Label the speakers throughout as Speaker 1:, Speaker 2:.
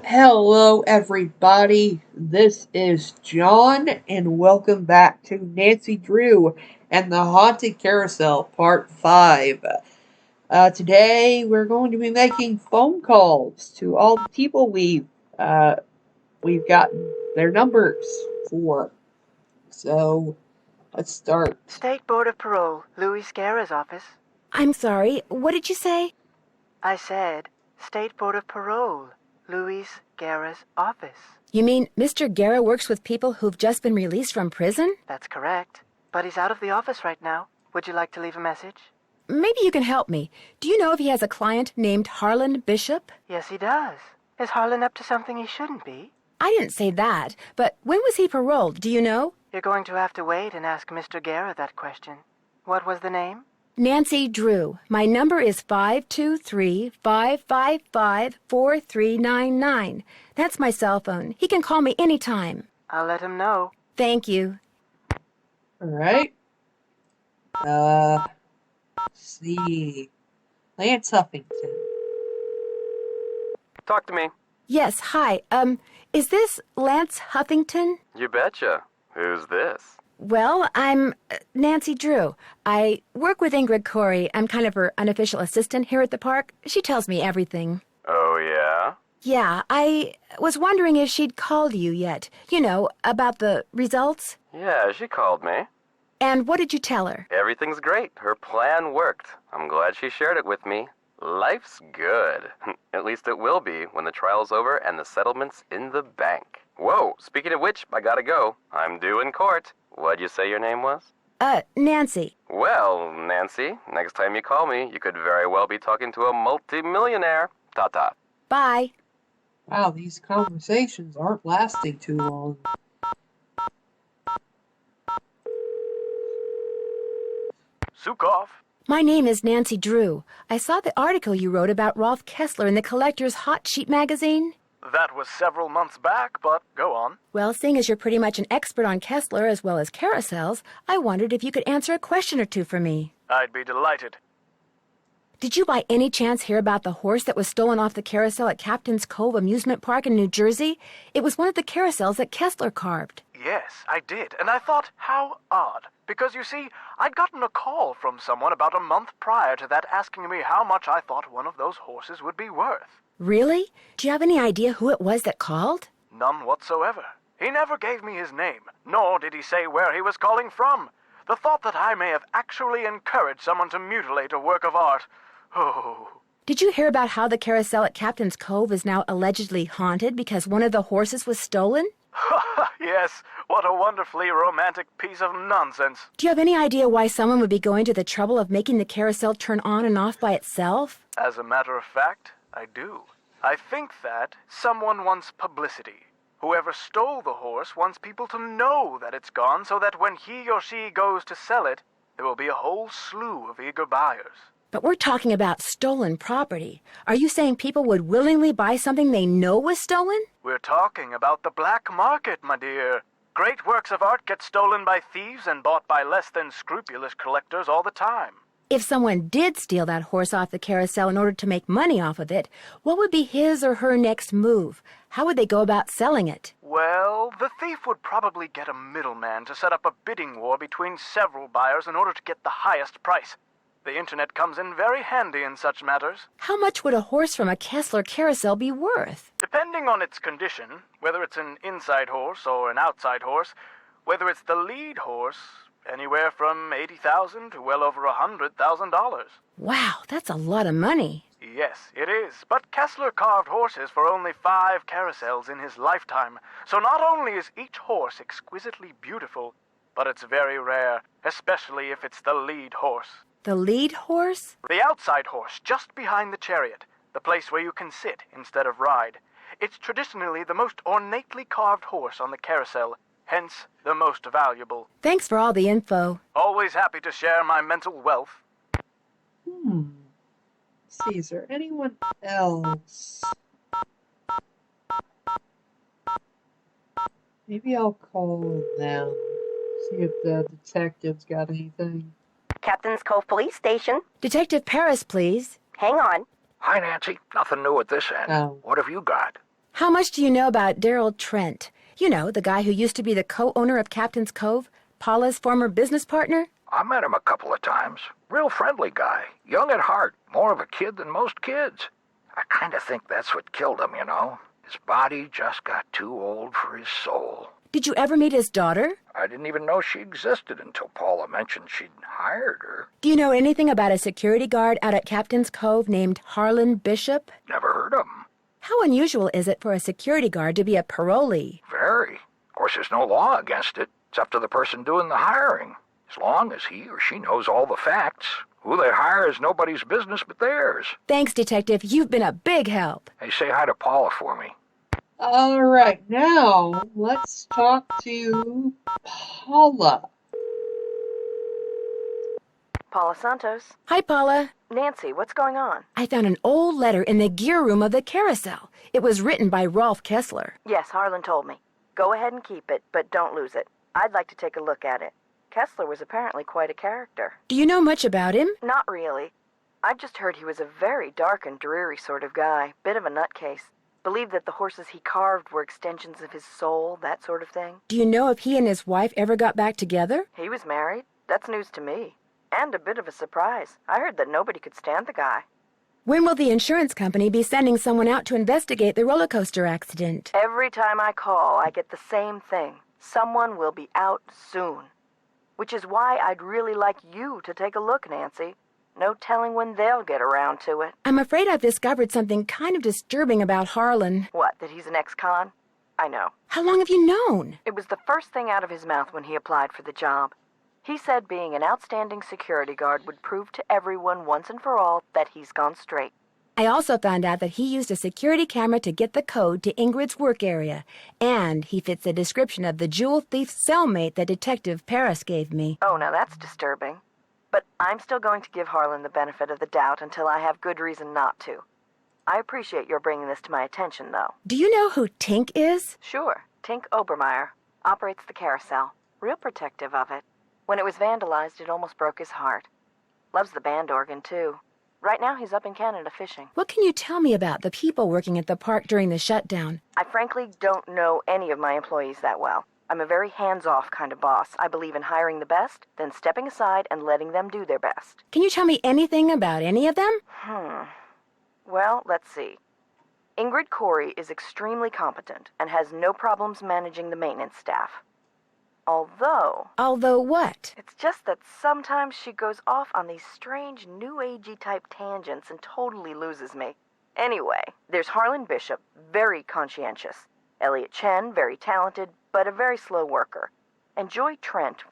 Speaker 1: Hello, everybody. This is John, and welcome back to Nancy Drew and the Haunted Carousel, Part 5. Today, we're going to be making phone calls to all the people we've gotten their numbers for. So, let's start.
Speaker 2: State Board of Parole, Louis Scarra's office.
Speaker 3: I'm sorry, what did you say?
Speaker 2: I said, State Board of Parole, Louis Scarra's office.
Speaker 3: You mean Mr. Guerra works with people who've just been released from prison?
Speaker 2: That's correct. But he's out of the office right now. Would you like to leave a message?
Speaker 3: Maybe you can help me. Do you know if he has a client named Harlan Bishop?
Speaker 2: Yes, he does. Is Harlan up to something he shouldn't be?
Speaker 3: I didn't say that, but when was he paroled, do you know?
Speaker 2: You're going to have to wait and ask Mr. Guerra that question. What was the name?
Speaker 3: Nancy Drew. My number is 523-555-4399. That's my cell phone. He can call me anytime.
Speaker 2: I'll let him know.
Speaker 3: Thank you.
Speaker 1: Alright. Let's see. Lance Huffington.
Speaker 4: Talk to me.
Speaker 3: Yes, hi. Is this Lance Huffington?
Speaker 4: You betcha. Who's this?
Speaker 3: Well, I'm Nancy Drew. I work with Ingrid Corey. I'm kind of her unofficial assistant here at the park. She tells me everything.
Speaker 4: Oh, yeah?
Speaker 3: Yeah, I was wondering if she'd called you yet. You know, about the results.
Speaker 4: Yeah, she called me.
Speaker 3: And what did you tell her?
Speaker 4: Everything's great. Her plan worked. I'm glad she shared it with me. Life's good. At least it will be when the trial's over and the settlement's in the bank. Whoa, speaking of which, I gotta go. I'm due in court. What'd you say your name was?
Speaker 3: Nancy.
Speaker 4: Well, Nancy, next time you call me, you could very well be talking to a multi-millionaire. Ta-ta.
Speaker 3: Bye.
Speaker 1: Wow, these conversations aren't lasting too long.
Speaker 5: Sukov.
Speaker 3: My name is Nancy Drew. I saw the article you wrote about Rolf Kessler in the Collector's Hot Sheet magazine.
Speaker 5: That was several months back, but go on.
Speaker 3: Well, seeing as you're pretty much an expert on Kessler as well as carousels, I wondered if you could answer a question or two for me.
Speaker 5: I'd be delighted.
Speaker 3: Did you by any chance hear about the horse that was stolen off the carousel at Captain's Cove Amusement Park in New Jersey? It was one of the carousels that Kessler carved.
Speaker 5: Yes, I did, and I thought, how odd. Because, you see, I'd gotten a call from someone about a month prior to that asking me how much I thought one of those horses would be worth.
Speaker 3: Really? Do you have any idea who it was that called?
Speaker 5: None whatsoever. He never gave me his name, nor did he say where he was calling from. The thought that I may have actually encouraged someone to mutilate a work of art. Oh.
Speaker 3: Did you hear about how the carousel at Captain's Cove is now allegedly haunted because one of the horses was stolen?
Speaker 5: Yes, what a wonderfully romantic piece of nonsense.
Speaker 3: Do you have any idea why someone would be going to the trouble of making the carousel turn on and off by itself?
Speaker 5: As a matter of fact, I do. I think that someone wants publicity. Whoever stole the horse wants people to know that it's gone so that when he or she goes to sell it, there will be a whole slew of eager buyers.
Speaker 3: But we're talking about stolen property. Are you saying people would willingly buy something they know was stolen?
Speaker 5: We're talking about the black market, my dear. Great works of art get stolen by thieves and bought by less than scrupulous collectors all the time.
Speaker 3: If someone did steal that horse off the carousel in order to make money off of it, what would be his or her next move? How would they go about selling it?
Speaker 5: Well, the thief would probably get a middleman to set up a bidding war between several buyers in order to get the highest price. The internet comes in very handy in such matters.
Speaker 3: How much would a horse from a Kessler carousel be worth?
Speaker 5: Depending on its condition, whether it's an inside horse or an outside horse, whether it's the lead horse, anywhere from $80,000 to well over $100,000.
Speaker 3: Wow, that's a lot of money.
Speaker 5: Yes, it is. But Kessler carved horses for only 5 carousels in his lifetime. So not only is each horse exquisitely beautiful, but it's very rare, especially if it's the lead horse.
Speaker 3: The lead horse?
Speaker 5: The outside horse, just behind the chariot, the place where you can sit instead of ride. It's traditionally the most ornately carved horse on the carousel, hence the most valuable.
Speaker 3: Thanks for all the info.
Speaker 5: Always happy to share my mental wealth.
Speaker 1: Let's see, is there anyone else? Maybe I'll call them. See if the detective's got anything.
Speaker 6: Captain's Cove Police Station.
Speaker 3: Detective Paris, please.
Speaker 6: Hang on.
Speaker 7: Hi, Nancy. Nothing new at this end.
Speaker 1: Oh.
Speaker 7: What have you got?
Speaker 3: How much do you know about Daryl Trent? You know, the guy who used to be the co-owner of Captain's Cove, Paula's former business partner?
Speaker 7: I met him a couple of times. Real friendly guy. Young at heart. More of a kid than most kids. I kind of think that's what killed him, you know. His body just got too old for his soul.
Speaker 3: Did you ever meet his daughter?
Speaker 7: I didn't even know she existed until Paula mentioned she'd hired her.
Speaker 3: Do you know anything about a security guard out at Captain's Cove named Harlan Bishop?
Speaker 7: Never heard of him.
Speaker 3: How unusual is it for a security guard to be a parolee?
Speaker 7: Very. Of course, there's no law against it. It's up to the person doing the hiring. As long as he or she knows all the facts. Who they hire is nobody's business but theirs.
Speaker 3: Thanks, Detective. You've been a big help.
Speaker 7: Hey, say hi to Paula for me.
Speaker 1: All right, now let's talk to Paula.
Speaker 2: Paula Santos.
Speaker 3: Hi, Paula.
Speaker 2: Nancy, what's going on?
Speaker 3: I found an old letter in the gear room of the carousel. It was written by Rolf Kessler.
Speaker 2: Yes, Harlan told me. Go ahead and keep it, but don't lose it. I'd like to take a look at it. Kessler was apparently quite a character.
Speaker 3: Do you know much about him?
Speaker 2: Not really. I've just heard he was a very dark and dreary sort of guy. Bit of a nutcase. Believed that the horses he carved were extensions of his soul, that sort of thing.
Speaker 3: Do you know if he and his wife ever got back together?
Speaker 2: He was married. That's news to me. And a bit of a surprise. I heard that nobody could stand the guy.
Speaker 3: When will the insurance company be sending someone out to investigate the roller coaster accident?
Speaker 2: Every time I call, I get the same thing. Someone will be out soon. Which is why I'd really like you to take a look, Nancy. No telling when they'll get around to it.
Speaker 3: I'm afraid I've discovered something kind of disturbing about Harlan.
Speaker 2: What, that he's an ex-con? I know.
Speaker 3: How long have you known?
Speaker 2: It was the first thing out of his mouth when he applied for the job. He said being an outstanding security guard would prove to everyone once and for all that he's gone straight.
Speaker 3: I also found out that he used a security camera to get the code to Ingrid's work area, and he fits the description of the jewel thief's cellmate that Detective Paris gave me.
Speaker 2: Oh, now that's disturbing. But I'm still going to give Harlan the benefit of the doubt until I have good reason not to. I appreciate your bringing this to my attention, though.
Speaker 3: Do you know who Tink is?
Speaker 2: Sure. Tink Obermeyer operates the carousel. Real protective of it. When it was vandalized, it almost broke his heart. Loves the band organ, too. Right now, he's up in Canada fishing.
Speaker 3: What can you tell me about the people working at the park during the shutdown?
Speaker 2: I frankly don't know any of my employees that well. I'm a very hands-off kind of boss. I believe in hiring the best, then stepping aside and letting them do their best.
Speaker 3: Can you tell me anything about any of them?
Speaker 2: Well, let's see. Ingrid Corey is extremely competent and has no problems managing the maintenance staff.
Speaker 3: Although what?
Speaker 2: It's just that sometimes she goes off on these strange New Agey type tangents and totally loses me. Anyway, there's Harlan Bishop, very conscientious. Elliot Chen, very talented, but a very slow worker. And Joy Trent,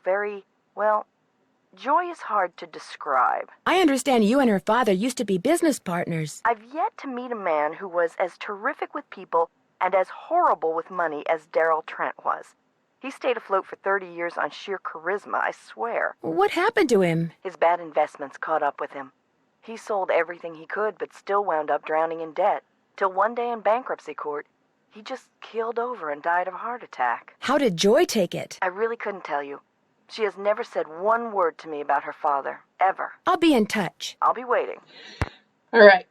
Speaker 2: Joy is hard to describe.
Speaker 3: I understand you and her father used to be business partners.
Speaker 2: I've yet to meet a man who was as terrific with people and as horrible with money as Daryl Trent was. He stayed afloat for 30 years on sheer charisma, I swear.
Speaker 3: What happened to him?
Speaker 2: His bad investments caught up with him. He sold everything he could, but still wound up drowning in debt. Till one day in bankruptcy court, he just keeled over and died of a heart attack.
Speaker 3: How did Joy take it?
Speaker 2: I really couldn't tell you. She has never said one word to me about her father, ever.
Speaker 3: I'll be in touch.
Speaker 2: I'll be waiting.
Speaker 1: All right.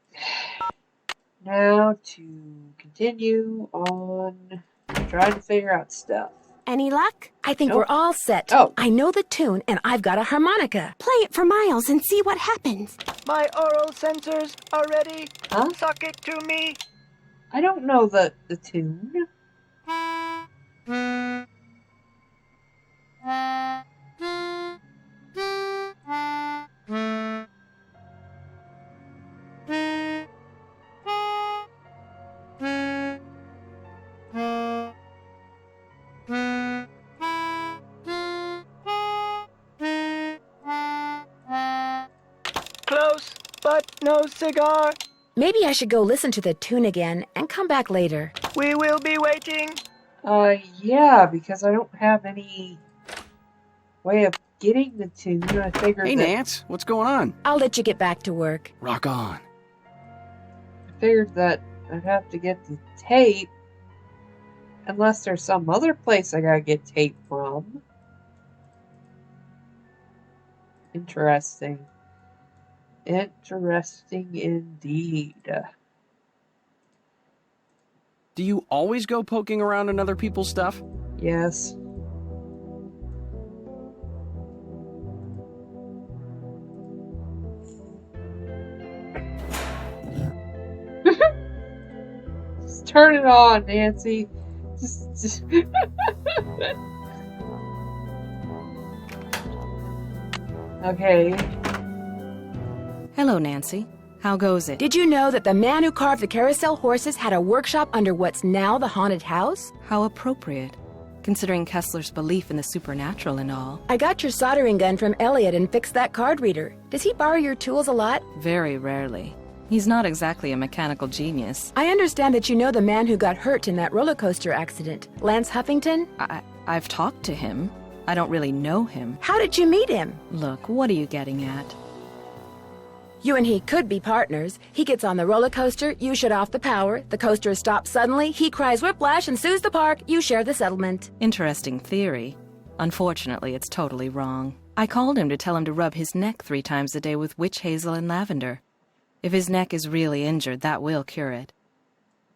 Speaker 1: Now to continue on trying to figure out stuff.
Speaker 3: Any luck? I think
Speaker 1: Nope.
Speaker 3: we're all set.
Speaker 1: Oh.
Speaker 3: I know the tune, and I've got a harmonica.
Speaker 8: Play it for Miles and see what happens.
Speaker 5: My oral sensors are ready.
Speaker 1: Huh?
Speaker 5: Suck it to me.
Speaker 1: I don't know the tune.
Speaker 5: Close, but no cigar.
Speaker 3: Maybe I should go listen to the tune again and come back later.
Speaker 5: We will be waiting.
Speaker 1: Yeah, because I don't have any way of getting the tune. I figured
Speaker 9: Hey,
Speaker 1: that,
Speaker 9: Nance, what's going on?
Speaker 3: I'll let you get back to work.
Speaker 9: Rock on.
Speaker 1: I figured that I'd have to get the tape, unless there's some other place I gotta get tape from. Interesting. Interesting indeed.
Speaker 9: Do you always go poking around in other people's stuff?
Speaker 1: Yes. Just turn it on, Nancy. Just... Okay.
Speaker 10: Hello, Nancy. How goes it?
Speaker 3: Did you know that the man who carved the carousel horses had a workshop under what's now the haunted house?
Speaker 10: How appropriate, considering Kessler's belief in the supernatural and all.
Speaker 3: I got your soldering gun from Elliot and fixed that card reader. Does he borrow your tools a lot?
Speaker 10: Very rarely. He's not exactly a mechanical genius.
Speaker 3: I understand that you know the man who got hurt in that roller coaster accident, Lance Huffington?
Speaker 10: I've talked to him. I don't really know him.
Speaker 3: How did you meet him?
Speaker 10: Look, what are you getting at?
Speaker 3: You and he could be partners. He gets on the roller coaster, you shut off the power, the coaster stops suddenly, he cries whiplash and sues the park, you share the settlement.
Speaker 10: Interesting theory. Unfortunately, it's totally wrong. I called him to tell him to rub his neck 3 times a day with witch hazel and lavender. If his neck is really injured, that will cure it.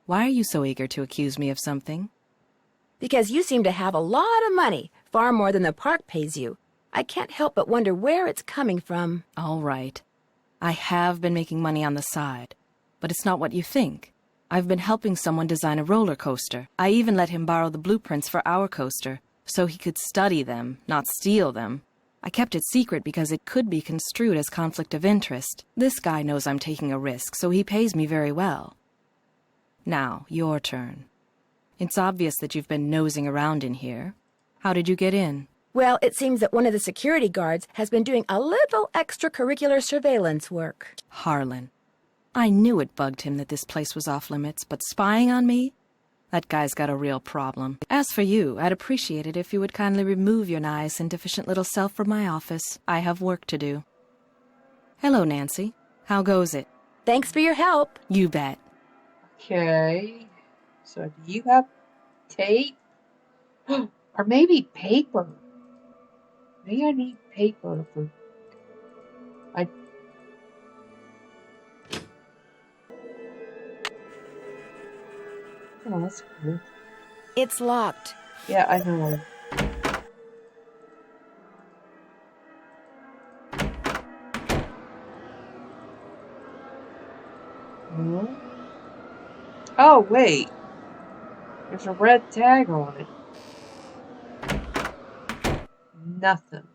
Speaker 10: Why are you so eager to accuse me of something?
Speaker 3: Because you seem to have a lot of money, far more than the park pays you. I can't help but wonder where it's coming from.
Speaker 10: All right. I have been making money on the side, but it's not what you think. I've been helping someone design a roller coaster. I even let him borrow the blueprints for our coaster, so he could study them, not steal them. I kept it secret because it could be construed as conflict of interest. This guy knows I'm taking a risk, so he pays me very well. Now, your turn. It's obvious that you've been nosing around in here. How did you get in?
Speaker 3: Well, it seems that one of the security guards has been doing a little extracurricular surveillance work.
Speaker 10: Harlan. I knew it bugged him that this place was off limits, but spying on me? That guy's got a real problem. As for you, I'd appreciate it if you would kindly remove your nice and deficient little self from my office. I have work to do. Hello, Nancy. How goes it?
Speaker 3: Thanks for your help.
Speaker 10: You bet.
Speaker 1: Okay. So do you have tape? Or maybe paper. Maybe I need paper for... Oh, that's cool.
Speaker 3: It's locked.
Speaker 1: Yeah, I know. Hmm? Oh, wait. There's a red tag on it. Nothing.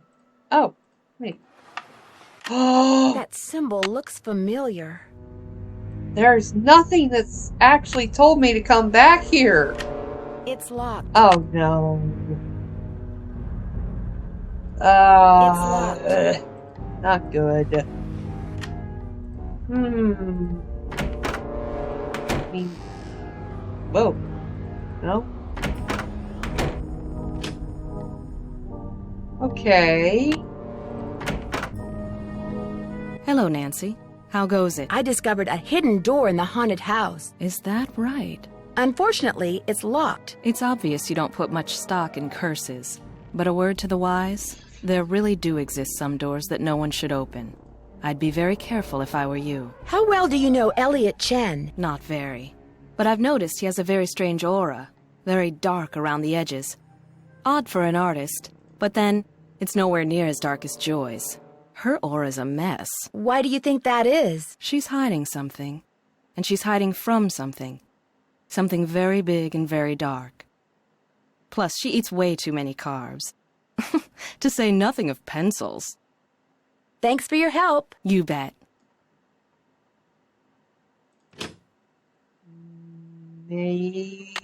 Speaker 1: Oh, wait. Oh,
Speaker 3: That symbol looks familiar.
Speaker 1: there's nothing that's actually told me to come back here.
Speaker 3: It's locked.
Speaker 1: Oh, no.
Speaker 3: locked.
Speaker 1: Not good. I mean, whoa. No? Okay.
Speaker 10: Hello, Nancy. How goes it?
Speaker 3: I discovered a hidden door in the haunted house.
Speaker 10: Is that right?
Speaker 3: Unfortunately, it's locked.
Speaker 10: It's obvious you don't put much stock in curses. But a word to the wise, there really do exist some doors that no one should open. I'd be very careful if I were you.
Speaker 3: How well do you know Elliot Chen?
Speaker 10: Not very. But I've noticed he has a very strange aura. Very dark around the edges. Odd for an artist, but then it's nowhere near as dark as Joy's. Her aura's a mess.
Speaker 3: Why do you think that is?
Speaker 10: She's hiding something. And she's hiding from something. Something very big and very dark. Plus, she eats way too many carbs. To say nothing of pencils.
Speaker 3: Thanks for your help.
Speaker 10: You bet.
Speaker 1: Maybe...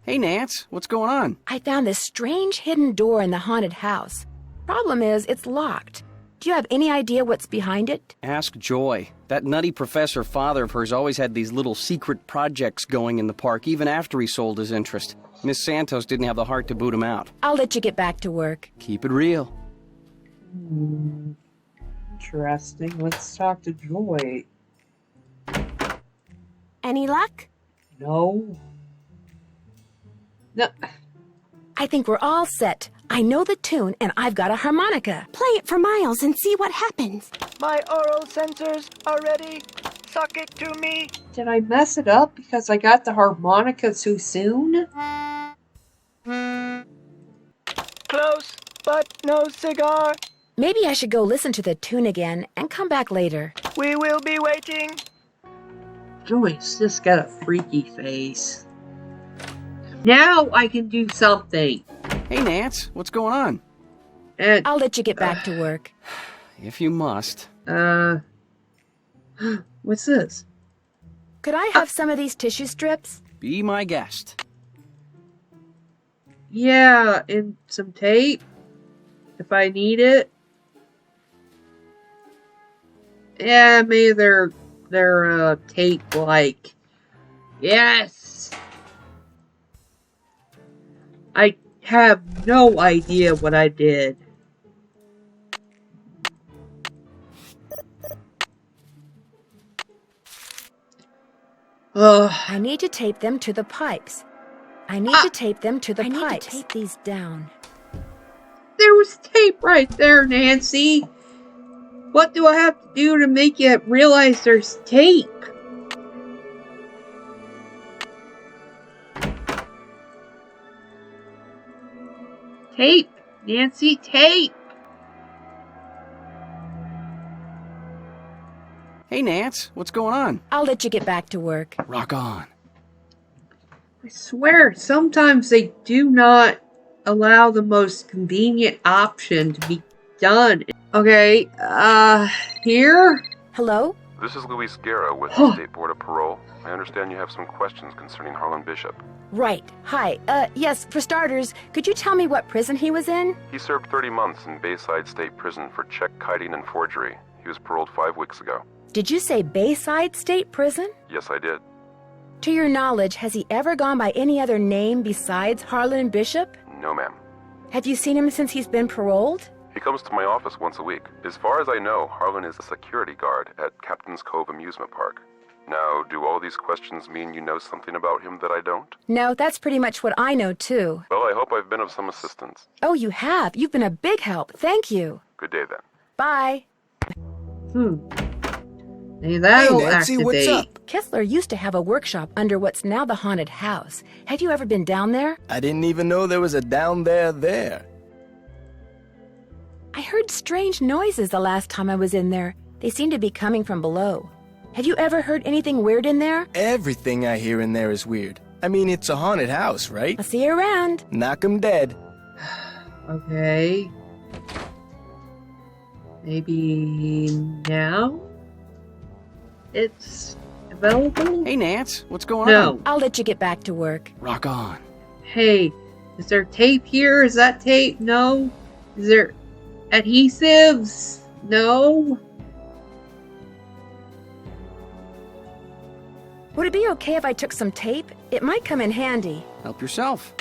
Speaker 9: Hey, Nance, what's going on?
Speaker 3: I found this strange hidden door in the haunted house. Problem is, it's locked. Do you have any idea what's behind it?
Speaker 9: Ask Joy. That nutty professor father of hers always had these little secret projects going in the park, even after he sold his interest. Miss Santos didn't have the heart to boot him out.
Speaker 3: I'll let you get back to work.
Speaker 9: Keep it real.
Speaker 1: Interesting. Let's talk to Joy.
Speaker 8: Any luck?
Speaker 1: No. No.
Speaker 3: I think we're all set. I know the tune, and I've got a harmonica.
Speaker 8: Play it for Miles and see what happens.
Speaker 5: My oral sensors are ready. Suck it to me.
Speaker 1: Did I mess it up because I got the harmonica too soon?
Speaker 5: Close, but no cigar.
Speaker 3: Maybe I should go listen to the tune again and come back later.
Speaker 5: We will be waiting.
Speaker 1: Joyce just got a freaky face. Now I can do something.
Speaker 9: Hey, Nance, what's going on?
Speaker 1: And,
Speaker 3: I'll let you get back to work.
Speaker 9: If you must.
Speaker 1: what's this?
Speaker 3: Could I have some of these tissue strips?
Speaker 9: Be my guest.
Speaker 1: Yeah, and some tape, if I need it. Yeah, maybe they're tape-like. Yes! I have no idea what I did.
Speaker 3: I need to tape them to the pipes. I need to tape them to the pipes. I need to tape these down.
Speaker 1: There was tape right there, Nancy. What do I have to do to make you realize there's tape? Tape, Nancy, tape.
Speaker 9: Hey, Nance, what's going on?
Speaker 3: I'll let you get back to work.
Speaker 9: Rock on.
Speaker 1: I swear, sometimes they do not allow the most convenient option to be done. Okay, here?
Speaker 3: Hello?
Speaker 4: This is Luis Guerra with the State Board of Parole. I understand you have some questions concerning Harlan Bishop.
Speaker 3: Right. Hi. Yes, for starters, could you tell me what prison he was in?
Speaker 4: He served 30 months in Bayside State Prison for check kiting and forgery. He was paroled 5 weeks ago.
Speaker 3: Did you say Bayside State Prison?
Speaker 4: Yes, I did.
Speaker 3: To your knowledge, has he ever gone by any other name besides Harlan Bishop?
Speaker 4: No, ma'am.
Speaker 3: Have you seen him since he's been paroled?
Speaker 4: He comes to my office once a week. As far as I know, Harlan is a security guard at Captain's Cove Amusement Park. Now, do all these questions mean you know something about him that I don't?
Speaker 3: No, that's pretty much what I know, too.
Speaker 4: Well, I hope I've been of some assistance.
Speaker 3: Oh, you have? You've been a big help. Thank you.
Speaker 4: Good day, then.
Speaker 3: Bye.
Speaker 1: Hey, that'll
Speaker 11: Hey, Nancy,
Speaker 1: activate.
Speaker 11: what's up?
Speaker 3: Kessler used to have a workshop under what's now the haunted house. Have you ever been down there?
Speaker 11: I didn't even know there was a down there.
Speaker 3: I heard strange noises the last time I was in there. They seemed to be coming from below. Have you ever heard anything weird in there?
Speaker 11: Everything I hear in there is weird. I mean, it's a haunted house, right?
Speaker 3: I'll see you around.
Speaker 11: Knock 'em dead.
Speaker 1: Okay. Maybe now? It's available?
Speaker 9: Hey, Nance, what's going
Speaker 1: No.
Speaker 9: on?
Speaker 3: I'll let you get back to work.
Speaker 9: Rock on.
Speaker 1: Hey, is there tape here? Is that tape? No. Is there adhesives? No.
Speaker 3: Would it be okay if I took some tape? It might come in handy.
Speaker 9: Help yourself.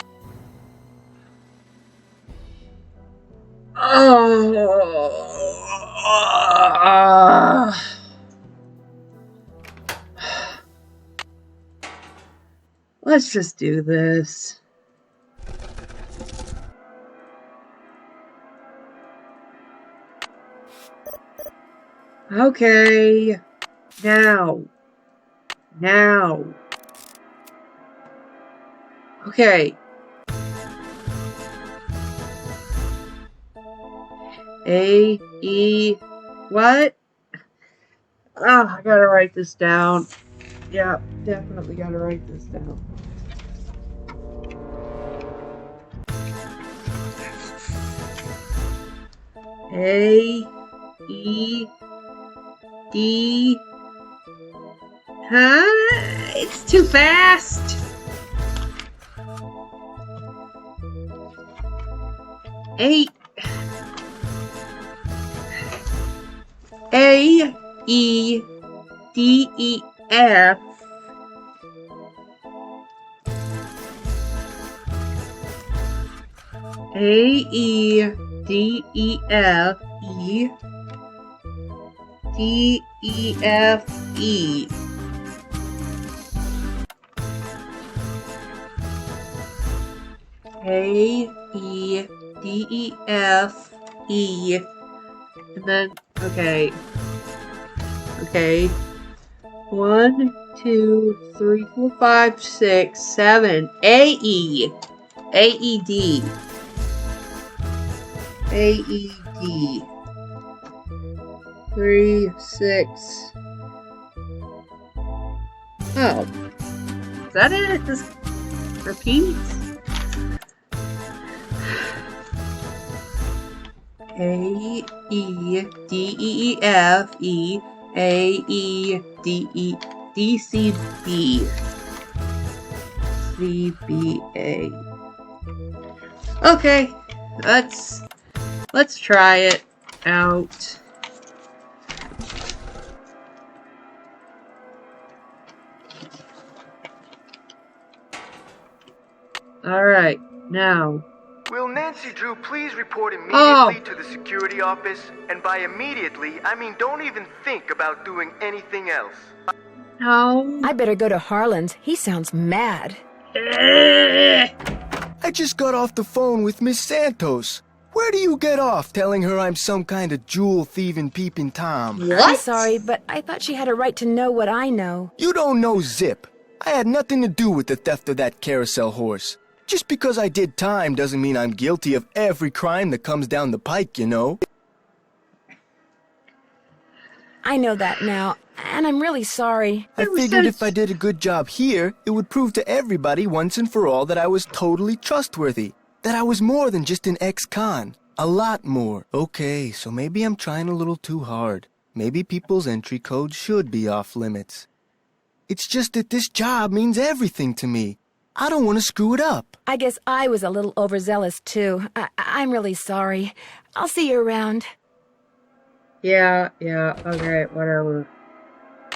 Speaker 1: Let's just do this. Okay. Now. Okay. A, E, what? I gotta write this down. Yeah, definitely gotta write this down. A, E, D. Huh? It's too fast. A, E, D, E, F. A, E, D, E, F, E, D, E, F, E. A, E, D, E, F, E. And then, okay. 1, 2, 3, 4, 5, 6, 7. AE. AED. AED. 3, 6. Oh. Is that it? It just repeats? A E D E F E A E D E D C B C B A. Okay, let's try it out. All right, now.
Speaker 12: Will Nancy Drew please report immediately to the security office? And by immediately, I mean don't even think about doing anything else.
Speaker 1: No.
Speaker 3: I better go to Harlan's. He sounds mad.
Speaker 11: I just got off the phone with Miss Santos. Where do you get off telling her I'm some kind of jewel-thieving peeping Tom?
Speaker 1: What?
Speaker 3: I'm sorry, but I thought she had a right to know what I know.
Speaker 11: You don't know zip. I had nothing to do with the theft of that carousel horse. Just because I did time doesn't mean I'm guilty of every crime that comes down the pike, you know?
Speaker 3: I know that now, and I'm really sorry.
Speaker 11: I figured if I did a good job here, it would prove to everybody once and for all that I was totally trustworthy. That I was more than just an ex-con. A lot more. Okay, so maybe I'm trying a little too hard. Maybe people's entry codes should be off limits. It's just that this job means everything to me. I don't want to screw it up.
Speaker 3: I guess I was a little overzealous, too. I'm really sorry. I'll see you around.
Speaker 1: Yeah, okay, whatever.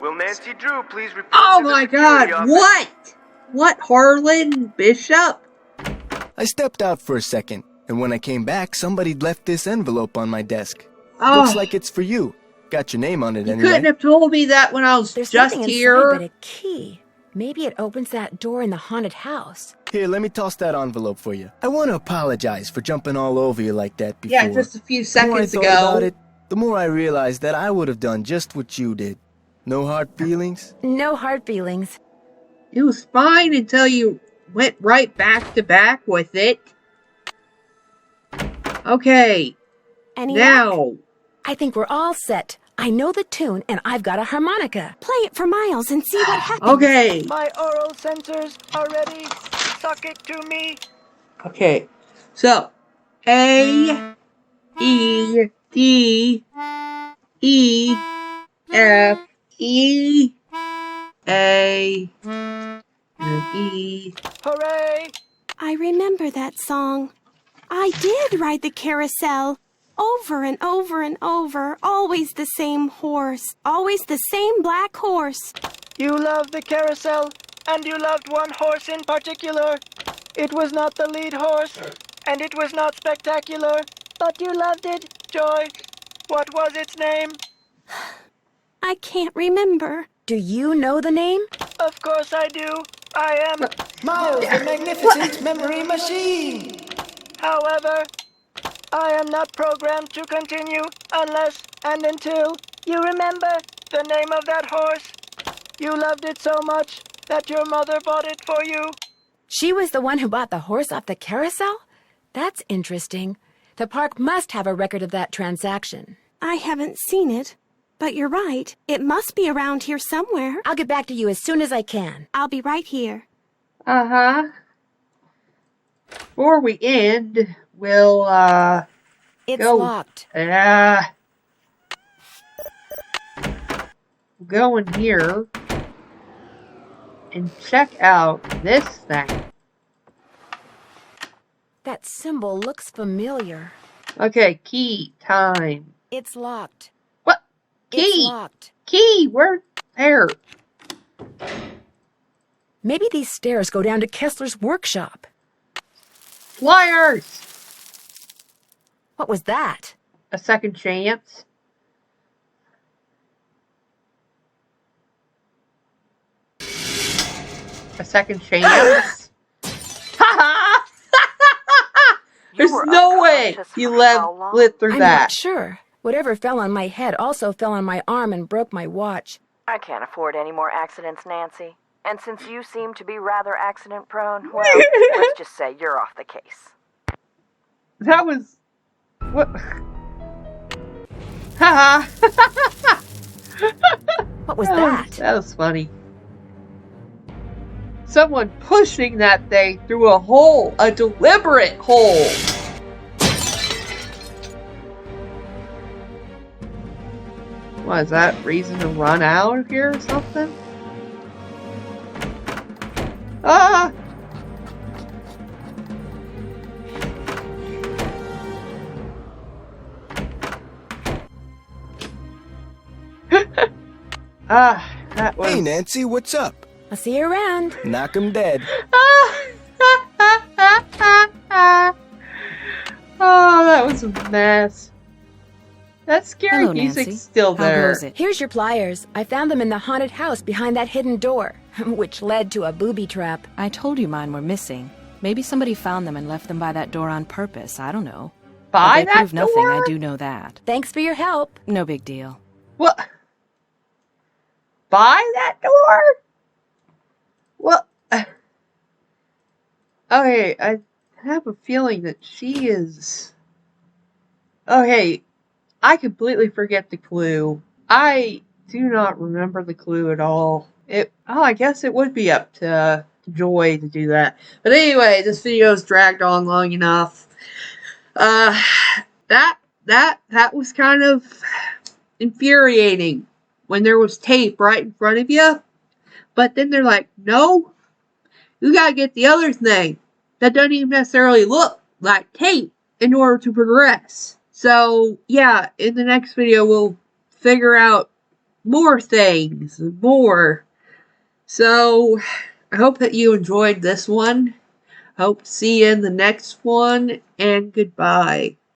Speaker 12: Will Nancy Drew please report
Speaker 1: Oh
Speaker 12: to the
Speaker 1: my
Speaker 12: security
Speaker 1: god,
Speaker 12: office?
Speaker 1: what? What, Harlan Bishop?
Speaker 11: I stepped out for a second, and when I came back, somebody'd left this envelope on my desk.
Speaker 1: Oh.
Speaker 11: Looks like it's for you. Got your name on it
Speaker 1: You
Speaker 11: anyway.
Speaker 1: couldn't have told me that when I was
Speaker 3: There's
Speaker 1: just
Speaker 3: something
Speaker 1: here.
Speaker 3: inside but a key. Maybe it opens that door in the haunted house.
Speaker 11: Here, let me toss that envelope for you. I want to apologize for jumping all over you like that before.
Speaker 1: Yeah, just a few seconds
Speaker 11: the more I thought about
Speaker 1: ago.
Speaker 11: it, the more I realized that I would have done just what you did. No hard feelings?
Speaker 3: No hard feelings.
Speaker 1: It was fine until you went right back to back with it. Okay, now.
Speaker 3: I think we're all set. I know the tune, and I've got a harmonica.
Speaker 8: Play it for Miles and see what happens.
Speaker 1: Okay.
Speaker 12: My oral sensors are ready. Suck it to me.
Speaker 1: Okay, so A E D E F E A and E.
Speaker 12: Hooray!
Speaker 8: I remember that song. I did ride the carousel. Over and over and over. Always the same horse. Always the same black horse.
Speaker 12: You loved the carousel, and you loved one horse in particular. It was not the lead horse, and it was not spectacular, but you loved it, Joy. What was its name?
Speaker 8: I can't remember.
Speaker 3: Do you know the name?
Speaker 12: Of course I do. I am
Speaker 13: Miles, the magnificent memory machine.
Speaker 12: However, I am not programmed to continue unless and until you remember the name of that horse. You loved it so much that your mother bought it for you.
Speaker 3: She was the one who bought the horse off the carousel? That's interesting. The park must have a record of that transaction.
Speaker 8: I haven't seen it, but you're right. It must be around here somewhere.
Speaker 3: I'll get back to you as soon as I can.
Speaker 8: I'll be right here.
Speaker 1: Uh-huh. Before we end, we'll,
Speaker 3: It's
Speaker 1: go.
Speaker 3: locked.
Speaker 1: We'll go in here and check out this thing.
Speaker 3: That symbol looks familiar.
Speaker 1: Okay, key time.
Speaker 3: It's locked.
Speaker 1: What?
Speaker 3: It's
Speaker 1: Key!
Speaker 3: locked.
Speaker 1: Key! Where? There.
Speaker 3: Maybe these stairs go down to Kessler's workshop.
Speaker 1: Flyers!
Speaker 3: What was that?
Speaker 1: A second chance. A second chance. Ha There's no way you lived through
Speaker 3: I'm
Speaker 1: that.
Speaker 3: not sure. Whatever fell on my head also fell on my arm and broke my watch.
Speaker 2: I can't afford any more accidents, Nancy. And since you seem to be rather accident-prone, well, let's just say you're off the case.
Speaker 1: That was... What? Haha!
Speaker 3: What was that?
Speaker 1: That was funny. Someone pushing that thing through a hole. A deliberate hole. What, is that reason to run out of here or something? Ah! That was...
Speaker 11: Hey, Nancy, what's up?
Speaker 3: I'll see you around.
Speaker 11: Knock 'em dead.
Speaker 1: Oh, that was a mess. That scary
Speaker 10: Hello,
Speaker 1: music's
Speaker 10: Nancy.
Speaker 1: still
Speaker 10: How
Speaker 1: there.
Speaker 10: goes it?
Speaker 3: Here's your pliers. I found them in the haunted house behind that hidden door, which led to a booby trap.
Speaker 10: I told you mine were missing. Maybe somebody found them and left them by that door on purpose. I don't know.
Speaker 1: By
Speaker 10: But they
Speaker 1: that
Speaker 10: prove nothing,
Speaker 1: door?
Speaker 10: I do know that.
Speaker 3: Thanks for your help.
Speaker 10: No big deal.
Speaker 1: What? By that door? What? Okay, I have a feeling that she is... Okay, I completely forget the clue. I do not remember the clue at all. I guess it would be up to Joy to do that. But anyway, this video's dragged on long enough. That was kind of infuriating when there was tape right in front of you. But then they're like, no, you gotta get the other thing that doesn't even necessarily look like tape in order to progress. So, yeah, in the next video, we'll figure out more things, more. So, I hope that you enjoyed this one. Hope to see you in the next one, and goodbye.